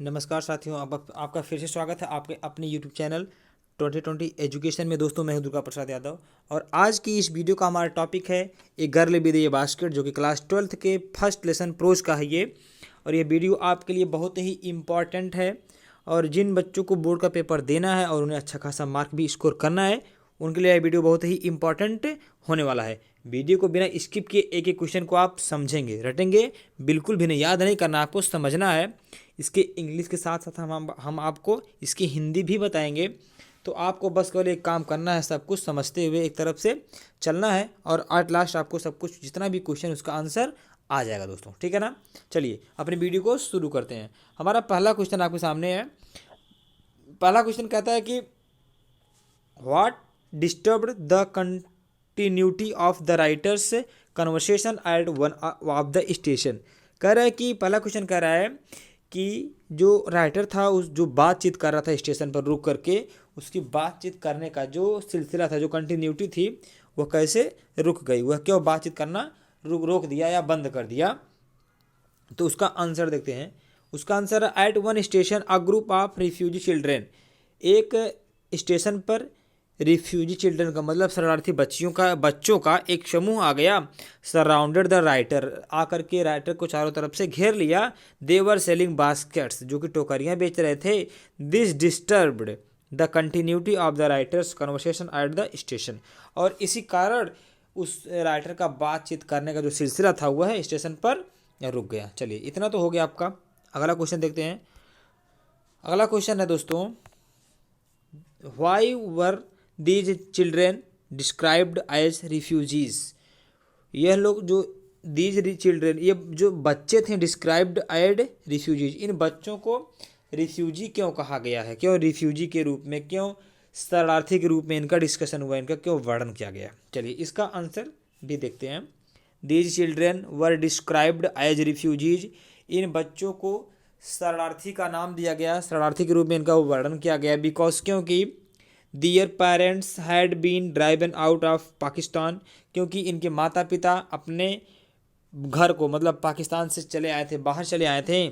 नमस्कार साथियों, आपका फिर से स्वागत है आपके अपने यूट्यूब चैनल 2020 एजुकेशन में। दोस्तों, मैं हूं दुर्गा प्रसाद यादव और आज की इस वीडियो का हमारा टॉपिक है a girl with A basket, जो कि क्लास 12th के फर्स्ट लेसन प्रोज का है ये। और ये वीडियो आपके लिए बहुत ही इम्पॉर्टेंट है और जिन बच्चों को बोर्ड का पेपर देना है और उन्हें अच्छा खासा मार्क भी स्कोर करना है, उनके लिए यह वीडियो बहुत ही इंपॉर्टेंट होने वाला है। वीडियो को बिना स्किप किए एक एक क्वेश्चन को आप समझेंगे, रटेंगे, बिल्कुल भी नहीं, याद नहीं करना, आपको समझना है। इसके इंग्लिश के साथ साथ हम आपको इसकी हिंदी भी बताएंगे। तो आपको बस केवल एक काम करना है, सब कुछ समझते हुए एक तरफ से चलना है और एट लास्ट आपको सब कुछ, जितना भी क्वेश्चन, उसका आंसर आ जाएगा दोस्तों, ठीक है ना। चलिए अपनी वीडियो को शुरू करते हैं। हमारा पहला क्वेश्चन आपके सामने है। पहला क्वेश्चन कहता है कि what disturbed the continuity of the writer's conversation at one of the station. कह रहा है कि पहला क्वेश्चन कह रहा है कि जो राइटर था, उस जो बातचीत कर रहा था स्टेशन पर रुक करके, उसकी बातचीत करने का जो सिलसिला था, जो कंटिन्यूटी थी, वह कैसे रुक गई, वह क्यों बातचीत करना रोक दिया या बंद कर दिया। तो उसका आंसर देखते हैं। उसका आंसर है at one station a group of refugee children. एक स्टेशन पर रिफ्यूजी चिल्ड्रन का मतलब शरणार्थी बच्चों का एक समूह आ गया। सराउंडेड द राइटर, आकर के राइटर को चारों तरफ से घेर लिया। देवर सेलिंग बास्केट्स, जो कि टोकरियां बेच रहे थे। This disturbed the continuity of the writer's conversation at the station, और इसी कारण उस राइटर का बातचीत करने का जो सिलसिला था वह स्टेशन पर रुक गया। चलिए, इतना तो हो गया आपका। अगला क्वेश्चन देखते हैं। अगला क्वेश्चन है दोस्तों, why were these children described as refugees. यह लोग जो दीज चिल्ड्रेन, ये जो बच्चे थे, डिस्क्राइब्ड एड रिफ्यूजीज, इन बच्चों को रिफ्यूजी क्यों कहा गया है, क्यों रिफ्यूजी के रूप में, क्यों शरणार्थी के रूप में इनका डिस्कशन हुआ, इनका क्यों वर्णन किया गया। चलिए इसका आंसर भी देखते हैं। These children were described as refugees, इन बच्चों को शरणार्थी का नाम दिया गया, शरणार्थी के रूप में इनका वर्णन किया गया। बिकॉज, क्योंकि their parents had been driven out of Pakistan, क्योंकि इनके माता पिता अपने घर को, मतलब पाकिस्तान से चले आए थे, बाहर चले आए थे।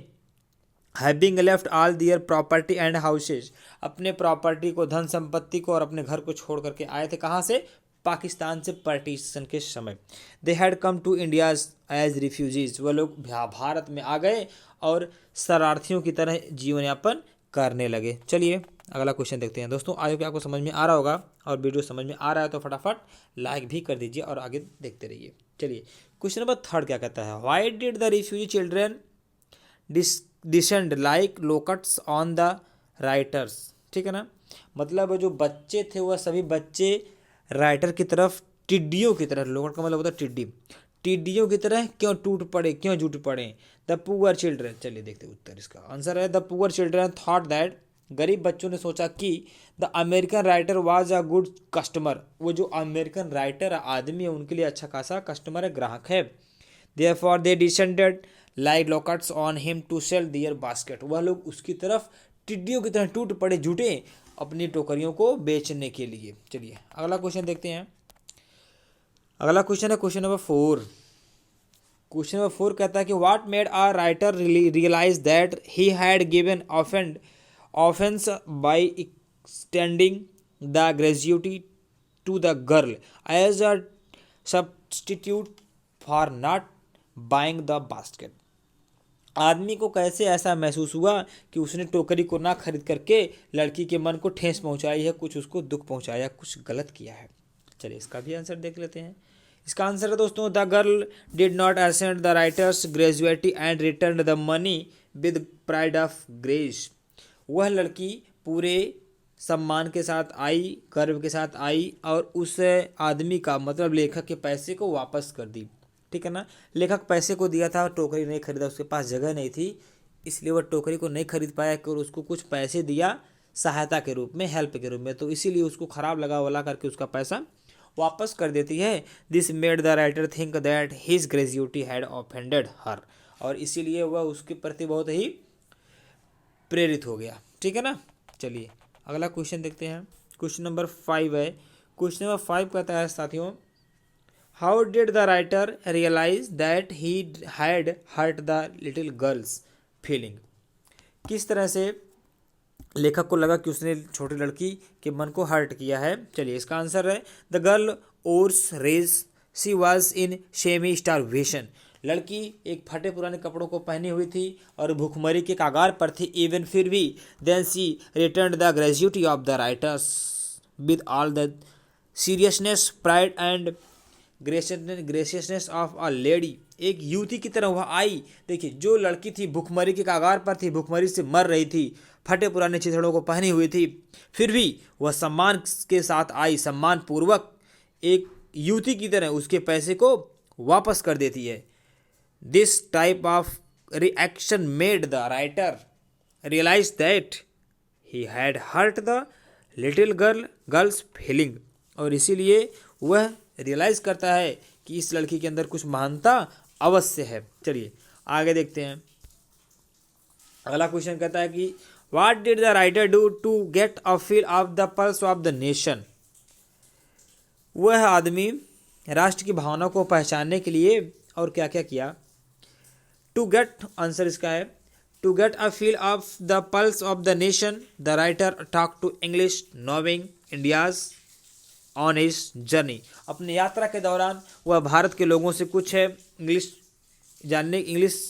Having left all their property and houses, अपने प्रॉपर्टी को, धन संपत्ति को और अपने घर को छोड़ करके आए थे। कहाँ से? पाकिस्तान से, पार्टीशन के समय। They had come to India as refugees, वह लोग भारत में आ गए और शरणार्थियों की तरह जीवन यापन करने लगे। चलिए अगला क्वेश्चन देखते हैं। दोस्तों, आगे आपको समझ में आ रहा होगा और वीडियो समझ में आ रहा है तो फटाफट लाइक भी कर दीजिए और आगे देखते रहिए। चलिए क्वेश्चन नंबर 3 क्या कहता है। Why did the refugee children descend like locusts on the writers. ठीक है ना, मतलब जो बच्चे थे वह सभी बच्चे राइटर की तरफ टिड्डियों की तरह, लोकट का मतलब होता है टिड्डी, टिड्डियों की तरह क्यों टूट पड़े, क्यों जुट पड़े। द पुअर चिल्ड्रन, चलिए देखते उत्तर। इसका आंसर है the poor children thought that, गरीब बच्चों ने सोचा कि the American writer was a good customer, वो जो अमेरिकन राइटर आदमी है उनके लिए अच्छा खासा कस्टमर है, ग्राहक है। Therefore they descended like locusts on him to sell their basket, वह लोग उसकी तरफ टिड्डियों की तरह टूट पड़े, जुटे अपनी टोकरियों को बेचने के लिए। चलिए अगला क्वेश्चन देखते हैं। अगला क्वेश्चन है क्वेश्चन नंबर 4। क्वेश्चन नंबर 4 कहता है कि what made a writer realise that he had given offence by extending the gratuity to the girl as a substitute for not buying the basket. आदमी को कैसे ऐसा महसूस हुआ कि उसने टोकरी को ना खरीद करके लड़की के मन को ठेस पहुंचाई है, कुछ उसको दुख पहुंचाया, कुछ गलत किया है। चलिए इसका भी आंसर देख लेते हैं। इसका आंसर है दोस्तों, the girl did not accept the writer's gratuity and return the money with pride of grace. वह लड़की पूरे सम्मान के साथ आई, गर्व के साथ आई और उस आदमी का, मतलब लेखक के पैसे को वापस कर दी। ठीक है ना, लेखक पैसे को दिया था, टोकरी नहीं खरीदा, उसके पास जगह नहीं थी, इसलिए वह टोकरी को नहीं खरीद पाया और उसको कुछ पैसे दिया सहायता के रूप में, हेल्प के रूप में, तो इसीलिए उसको खराब लगा वाला करके उसका पैसा वापस कर देती है। This made the writer think that his gratuity had offended her, और इसीलिए वह उसके प्रति बहुत ही प्रेरित हो गया। ठीक है ना, चलिए अगला क्वेश्चन देखते हैं। क्वेश्चन नंबर 5 है। क्वेश्चन नंबर 5 कहता है साथियों, how did the writer realise that he had hurt the little girl's feeling. किस तरह से लेखक को लगा कि उसने छोटी लड़की के मन को हर्ट किया है। चलिए इसका आंसर है the girl wore rags she was in semi starvation. लड़की एक फटे पुराने कपड़ों को पहनी हुई थी और भूखमरी के कागार पर थी। इवन फिर भी then she return the gratuity of the writers with all the seriousness pride and graciousness of a lady. एक युवती की तरह वह आई। देखिए जो लड़की थी भूखमरी के कागार पर थी, भूखमरी से मर रही थी, फटे पुराने चिथड़ों को पहनी हुई थी, फिर भी वह सम्मान के साथ आई, सम्मान पूर्वक एक युवती की तरह उसके पैसे को वापस कर देती है। This type of reaction made the writer realise that he had hurt the little girl's feeling. और इसीलिए वह रियलाइज करता है कि इस लड़की के अंदर कुछ महानता अवश्य है। चलिए आगे देखते हैं। अगला क्वेश्चन कहता है कि what did the writer do to get a feel of the pulse of the nation. वह आदमी राष्ट्र की भावना को पहचानने के लिए और क्या क्या किया। टू गेट, आंसर इसका है to get a feel of the pulse of the nation the writer talk to English knowing Indians on his journey. अपनी यात्रा के दौरान वह भारत के लोगों से कुछ इंग्लिश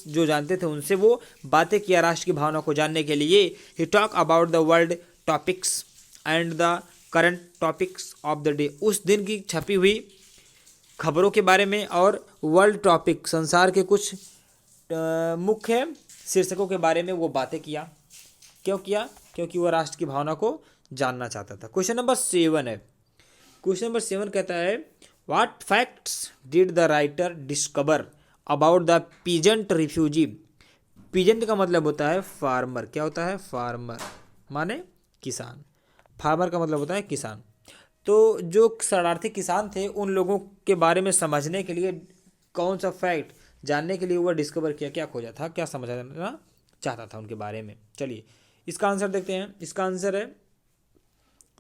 जो जानते थे उनसे वो बातें किया राष्ट्र की भावना को जानने के लिए। ही talk about the world topics and the current topics of the day. उस दिन की छपी हुई खबरों के बारे में और वर्ल्ड टॉपिक संसार के कुछ मुख्य शीर्षकों के बारे में वो बातें किया। क्यों किया? क्योंकि वह राष्ट्र की भावना को जानना चाहता था। क्वेश्चन नंबर 7 है। क्वेश्चन नंबर 7 कहता है what facts did the writer discover about the peasant refugee. Peasant का मतलब होता है फार्मर। क्या होता है? फार्मर माने किसान। फार्मर का मतलब होता है किसान। तो जो शरणार्थी किसान थे उन लोगों के बारे में समझने के लिए कौन सा फैक्ट जानने के लिए वह डिस्कवर किया, क्या खोजा था, क्या समझना चाहता था उनके बारे में। चलिए इसका आंसर देखते हैं। इसका आंसर है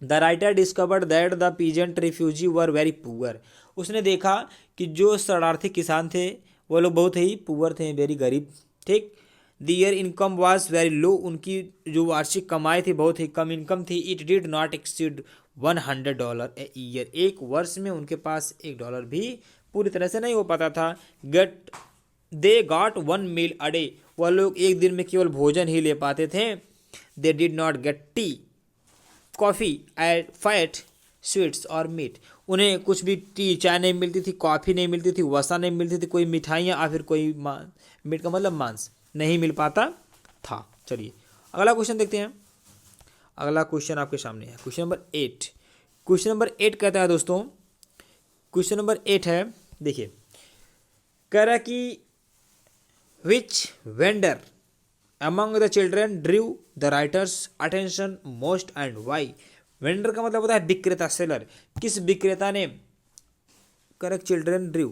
the writer discovered that the peasant refugee were very poor. उसने देखा कि जो शरणार्थी किसान थे वो लोग बहुत ही पुअर थे, वेरी गरीब। ठीक। The year income was very low. उनकी जो वार्षिक कमाई थी बहुत ही कम इनकम थी। It did not exceed $100 a year. एक वर्ष में उनके पास $1 भी पूरी तरह से नहीं हो पाता था। They got 1 meal a day. वह लोग एक दिन में केवल भोजन ही ले पाते थे। They did not gate tea coffee and fat sweets और मीट। उन्हें कुछ भी टी चाय नहीं मिलती थी, कॉफ़ी नहीं मिलती थी, वसा नहीं मिलती थी, कोई मिठाइयाँ या फिर कोई मीट का मतलब मांस नहीं मिल पाता था। चलिए अगला क्वेश्चन देखते हैं। अगला क्वेश्चन आपके सामने है क्वेश्चन नंबर 8। क्वेश्चन नंबर 8 कहता है दोस्तों, क्वेश्चन नंबर 8 है, देखिए कह रहा है कि which vendor among the children drew the writer's attention most and why. Vendor का मतलब होता है विक्रेता, सेलर। किस विक्रेता ने, करेक्ट, चिल्ड्रेन ड्रीव,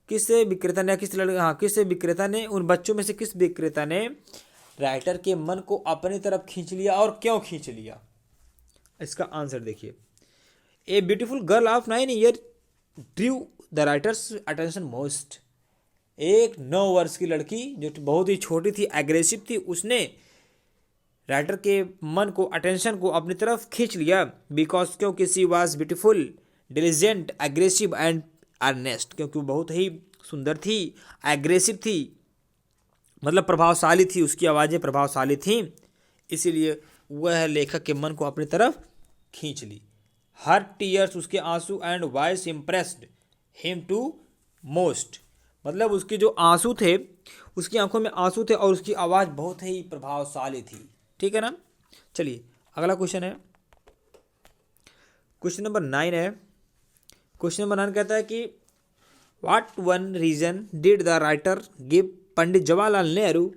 किस विक्रेता ने, किस लड़के, हाँ किस विक्रेता ने, उन बच्चों में से किस विक्रेता ने राइटर के मन को अपनी तरफ खींच लिया और क्यों खींच लिया। इसका आंसर देखिए। A beautiful girl of 9 year ड्रीव the writer's attention most. एक 9 वर्ष की लड़की जो बहुत ही छोटी थी, एग्रेसिव थी, उसने राइटर के मन को, अटेंशन को अपनी तरफ खींच लिया। बिकॉज, क्योंकि she was beautiful, diligent, aggressive and earnest. क्योंकि वो बहुत ही सुंदर थी, एग्रेसिव थी, मतलब प्रभावशाली थी, उसकी आवाज़ें प्रभावशाली थीं, इसीलिए वह लेखक के मन को अपनी तरफ खींच ली। हर टीयर्स, उसके आंसू, and voice impressed him to most. मतलब उसके जो आंसू थे, उसकी आंखों में आंसू थे और उसकी आवाज़ बहुत ही प्रभावशाली थी। ठीक है ना। चलिए अगला क्वेश्चन है, क्वेश्चन नंबर 9 है। क्वेश्चन नंबर 9 कहता है कि what one reason did the writer give Pandit Jawaharlal Nehru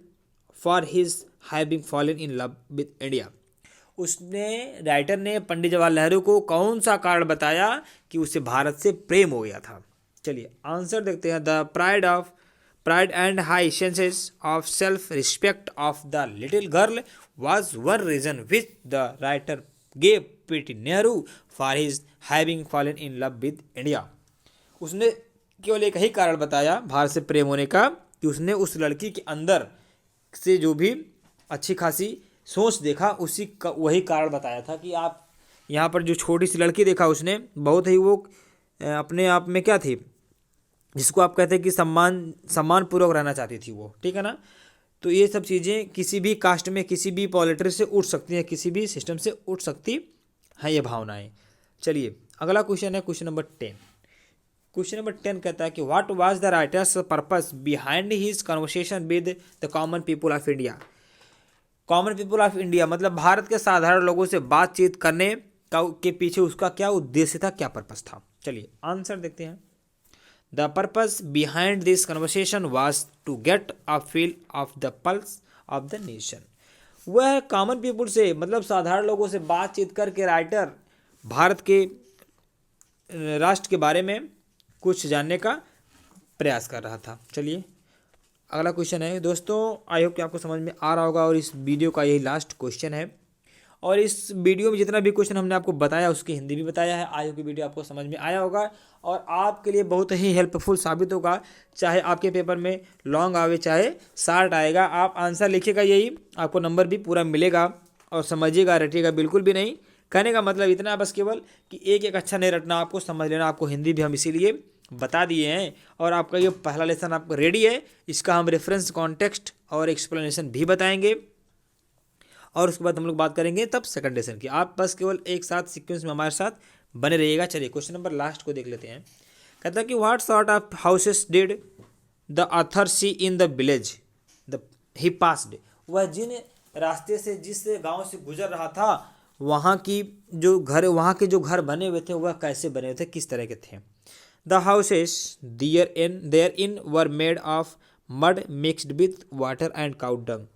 for his having fallen in love with India. उसने, राइटर ने पंडित जवाहरलाल नेहरू को कौन सा कारण बताया कि उसे भारत से प्रेम हो गया था। चलिए आंसर देखते हैं। The pride and high senses of self respect of the little girl was one reason which the writer gave Pandit Nehru for his having fallen in love with India. उसने केवल एक ही कारण बताया भारत से प्रेम होने का कि उसने उस लड़की के अंदर से जो भी अच्छी खासी सोच देखा, उसी का वही कारण बताया था कि आप यहाँ पर जो छोटी सी लड़की देखा उसने बहुत ही वो अपने आप में क्या थी, जिसको आप कहते हैं कि सम्मान पूर्वक रहना चाहती थी वो, ठीक है ना। तो ये सब चीज़ें किसी भी कास्ट में, किसी भी पॉलिटिक्स से उठ सकती हैं, किसी भी सिस्टम से उठ सकती हैं ये भावनाएं। चलिए अगला क्वेश्चन है क्वेश्चन नंबर 10। क्वेश्चन नंबर 10 कहता है कि what was the writers purpose behind his conversation with the common people of India. Common people of India मतलब भारत के साधारण लोगों से बातचीत करने के पीछे उसका क्या उद्देश्य था, क्या पर्पस था। चलिए आंसर देखते हैं। The purpose behind this conversation was to get a feel of the pulse of the nation. वह कॉमन पीपल से मतलब साधारण लोगों से बातचीत करके राइटर भारत के राष्ट्र के बारे में कुछ जानने का प्रयास कर रहा था। चलिए अगला क्वेश्चन है दोस्तों, आई होप कि आपको समझ में आ रहा होगा और इस वीडियो का यही लास्ट क्वेश्चन है। और इस वीडियो में जितना भी क्वेश्चन हमने आपको बताया उसकी हिंदी भी बताया है। आई होप कि वीडियो आपको समझ में आया होगा और आपके लिए बहुत ही हेल्पफुल साबित होगा। चाहे आपके पेपर में लॉन्ग आवे चाहे शार्ट आएगा, आप आंसर लिखिएगा, यही आपको नंबर भी पूरा मिलेगा। और समझिएगा, रटिएगा बिल्कुल भी नहीं। कहने का मतलब इतना बस केवल कि एक एक अच्छा नहीं रटना, आपको समझ लेना। आपको हिंदी भी हम इसीलिए बता दिए हैं और आपका ये पहला लेसन आपका रेडी है। इसका हम रेफरेंस, कॉन्टेक्स्ट और एक्सप्लेनेशन भी बताएंगे और उसके बाद हम लोग बात करेंगे तब सेकंड लेसन की। आप बस केवल एक साथ सीक्वेंस में हमारे साथ बने रहिएगा। चलिए क्वेश्चन नंबर लास्ट को देख लेते हैं। कहता है कि what sort of houses did the author see in the village the he passed. वह जिन रास्ते से, जिस गांव से गुजर रहा था, वहाँ के जो घर बने हुए थे वह कैसे बने हुए थे, किस तरह के थे। The houses there in were made of mud mixed with water and cow dung.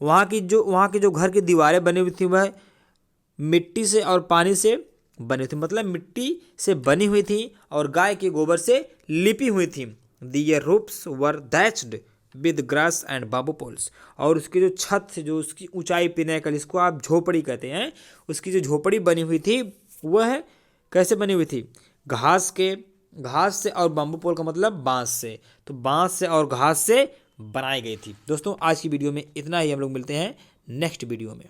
वहाँ की जो घर की दीवारें बनी हुई थी वह मिट्टी से और पानी से बनी थी, मतलब मिट्टी से बनी हुई थी और गाय के गोबर से लिपी हुई थी। Their roofs were thatched with grass and बाबू पोल्स। और उसकी जो छत से, जो उसकी ऊंचाई पिनेकल, जिसको आप झोपड़ी कहते हैं, उसकी जो झोपड़ी बनी हुई थी वह कैसे बनी हुई थी, घास से और बाम्बू पोल का मतलब बांस से। तो बांस से और घास से बनाई गई थी। दोस्तों आज की वीडियो में इतना ही, हम लोग मिलते हैं नेक्स्ट वीडियो में।